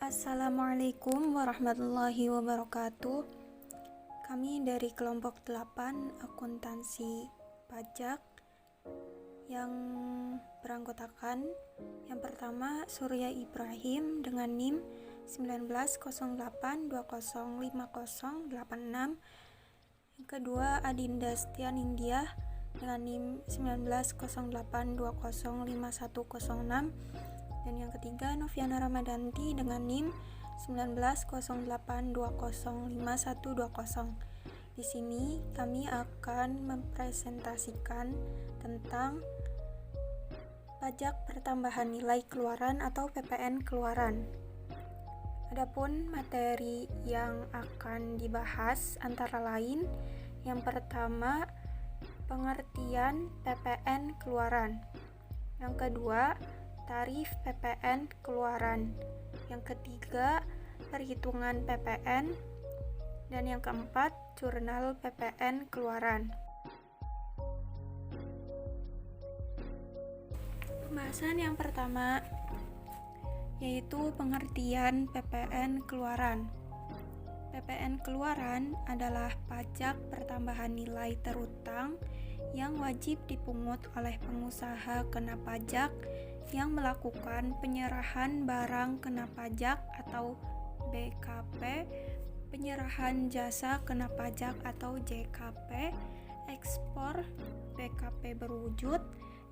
Assalamualaikum warahmatullahi wabarakatuh. Kami dari kelompok 8 akuntansi pajak yang beranggotakan yang pertama Surya Ibrahim dengan NIM 1908205086, yang kedua Adinda Setianingtyah dengan NIM 1908205106, dan yang ketiga Noviana Ramadanti dengan NIM 1908205120. Di sini kami akan mempresentasikan tentang pajak pertambahan nilai keluaran atau PPN keluaran. Adapun materi yang akan dibahas antara lain, yang pertama pengertian PPN keluaran, yang kedua tarif PPN keluaran, yang ketiga perhitungan PPN, dan yang keempat jurnal PPN keluaran. Pembahasan yang pertama yaitu pengertian PPN keluaran. PPN keluaran adalah pajak pertambahan nilai terutang yang wajib dipungut oleh pengusaha kena pajak yang melakukan penyerahan barang kena pajak atau BKP, penyerahan jasa kena pajak atau JKP, ekspor BKP berwujud,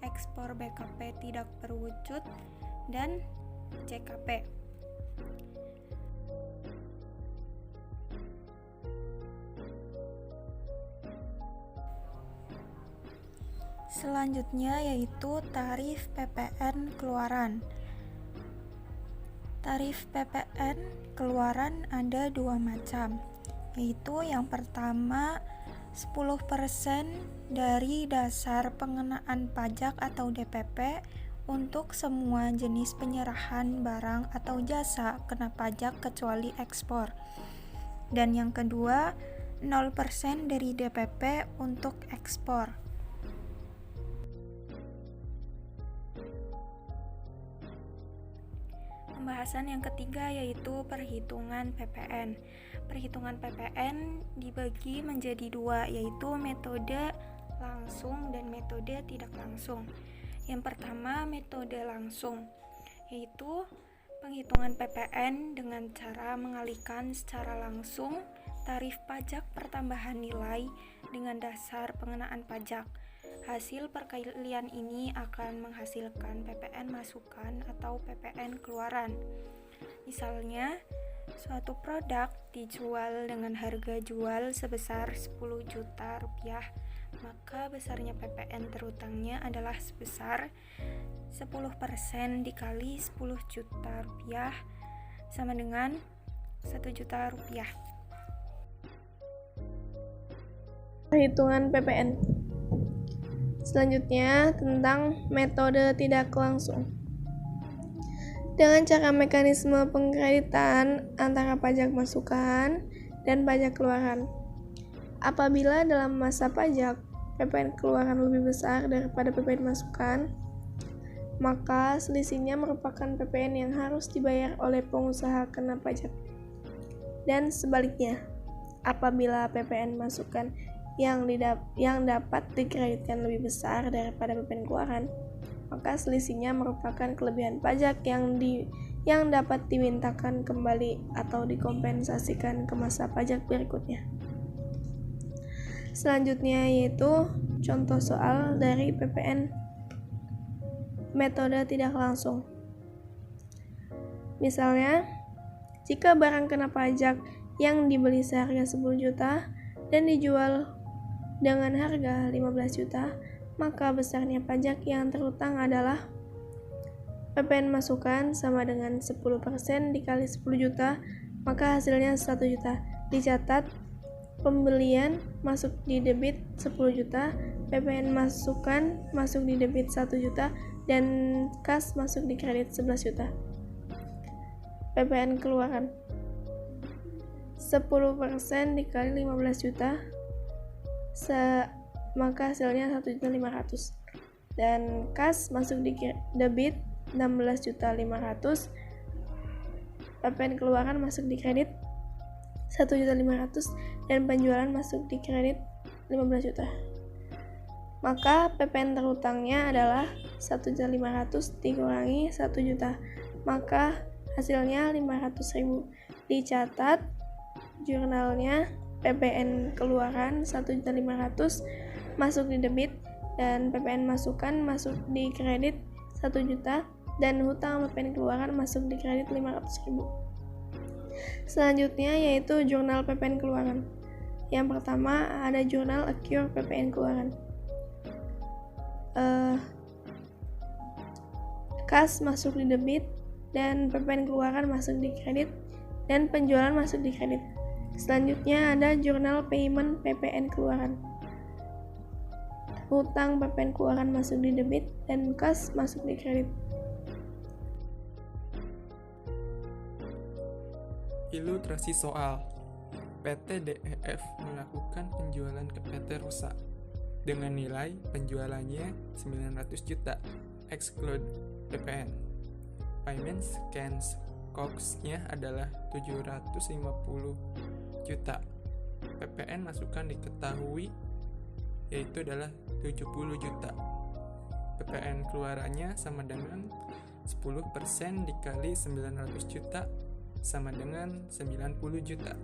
ekspor BKP tidak berwujud, dan JKP. Selanjutnya yaitu tarif PPN keluaran. Tarif PPN keluaran ada dua macam, yaitu yang pertama 10% dari dasar pengenaan pajak atau DPP untuk semua jenis penyerahan barang atau jasa kena pajak kecuali ekspor. Dan yang kedua 0% dari DPP untuk ekspor. Pembahasan yang ketiga yaitu perhitungan PPN. Perhitungan PPN dibagi menjadi dua, yaitu metode langsung dan metode tidak langsung. Yang pertama metode langsung, yaitu penghitungan PPN dengan cara mengalihkan secara langsung tarif pajak pertambahan nilai dengan dasar pengenaan pajak. Hasil perkalian ini akan menghasilkan PPN masukan atau PPN keluaran. Misalnya, suatu produk dijual dengan harga jual sebesar 10 juta rupiah, maka besarnya PPN terutangnya adalah sebesar 10% dikali 10 juta rupiah sama dengan 1 juta rupiah. Perhitungan PPN. Selanjutnya tentang metode tidak langsung. Dengan cara mekanisme pengkreditan antara pajak masukan dan pajak keluaran. Apabila dalam masa pajak PPN keluaran lebih besar daripada PPN masukan, maka selisihnya merupakan PPN yang harus dibayar oleh pengusaha kena pajak. Dan sebaliknya, apabila PPN masukan yang dapat dikreditkan lebih besar daripada PPN keluaran, maka selisihnya merupakan kelebihan pajak yang dapat dimintakan kembali atau dikompensasikan ke masa pajak berikutnya. Selanjutnya yaitu contoh soal dari PPN metode tidak langsung. Misalnya, jika barang kena pajak yang dibeli seharga 10 juta dan dijual dengan harga 15 juta, maka besarnya pajak yang terutang adalah PPN masukan sama dengan 10% dikali 10 juta, maka hasilnya 1 juta. Dicatat, pembelian masuk di debit 10 juta, PPN masukan masuk di debit 1 juta, dan kas masuk di kredit 11 juta. PPN keluaran 10% dikali 15 juta, maka hasilnya 1.500.000, dan kas masuk di debit 16.500.000, PPN keluaran masuk di kredit 1.500.000 dan penjualan masuk di kredit 15 juta. Maka PPN terhutangnya adalah 1.500.000 dikurangi 1 juta. Maka hasilnya 500.000. Dicatat jurnalnya PPN keluaran 1.500.000 masuk di debit dan PPN masukan masuk di kredit 1 juta dan hutang PPN keluaran masuk di kredit 500.000. Selanjutnya yaitu jurnal PPN keluaran. Yang pertama ada jurnal accrue PPN keluaran. Kas masuk di debit dan PPN keluaran masuk di kredit dan penjualan masuk di kredit. Selanjutnya ada jurnal payment PPN keluaran. Hutang PPN keluaran masuk di debit dan kas masuk di kredit. Ilustrasi soal. PT DEF melakukan penjualan ke PT Rosa dengan nilai penjualannya 900 juta, exclude PPN. Payment scans COGS-nya adalah 750 juta. PPN masukan diketahui yaitu adalah 70 juta. PPN keluarannya sama dengan 10% dikali 900 juta sama dengan 90 juta.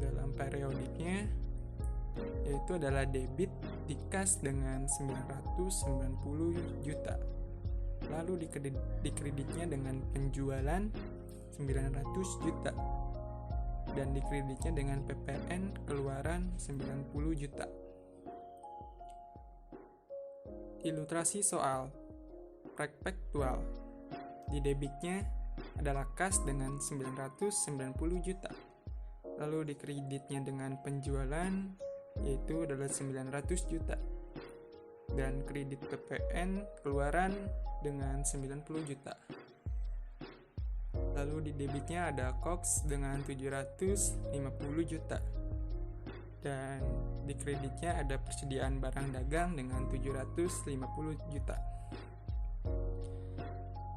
Dalam periodiknya yaitu adalah debit dikas dengan 990 juta. Lalu dikreditnya dengan penjualan 900 juta dan dikreditnya dengan PPN keluaran 90 juta. Ilustrasi soal perspektual. Di debitnya adalah kas dengan 990 juta. Lalu dikreditnya dengan penjualan yaitu adalah 900 juta. Dan kredit PPN keluaran dengan 90 juta. Lalu di debitnya ada COGS dengan 750 juta. Dan di kreditnya ada persediaan barang dagang dengan 750 juta.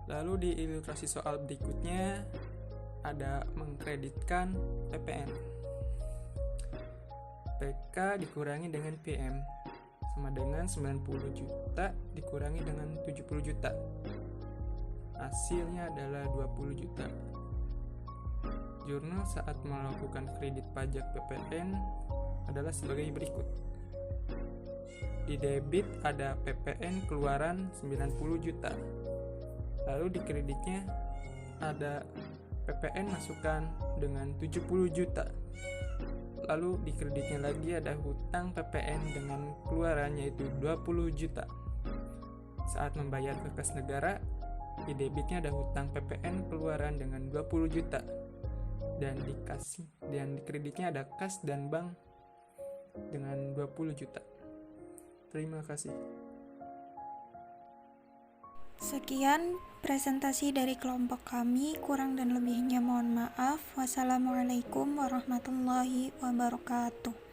Lalu di ilustrasi soal berikutnya ada mengkreditkan PPN. PK dikurangi dengan PM sama dengan 90 juta dikurangi dengan 70 juta. Hasilnya adalah 20 juta. Jurnal saat melakukan kredit pajak PPN adalah sebagai berikut. Di debit ada PPN keluaran 90 juta. Lalu di kreditnya ada PPN masukan dengan 70 juta. Lalu di kreditnya lagi ada hutang PPN dengan keluaran yaitu 20 juta. Saat membayar ke kas negara, di debitnya ada hutang PPN keluaran dengan 20 juta. Dan di kreditnya ada kas dan bank dengan 20 juta. Terima kasih. Sekian presentasi dari kelompok kami, kurang dan lebihnya mohon maaf. Wassalamualaikum warahmatullahi wabarakatuh.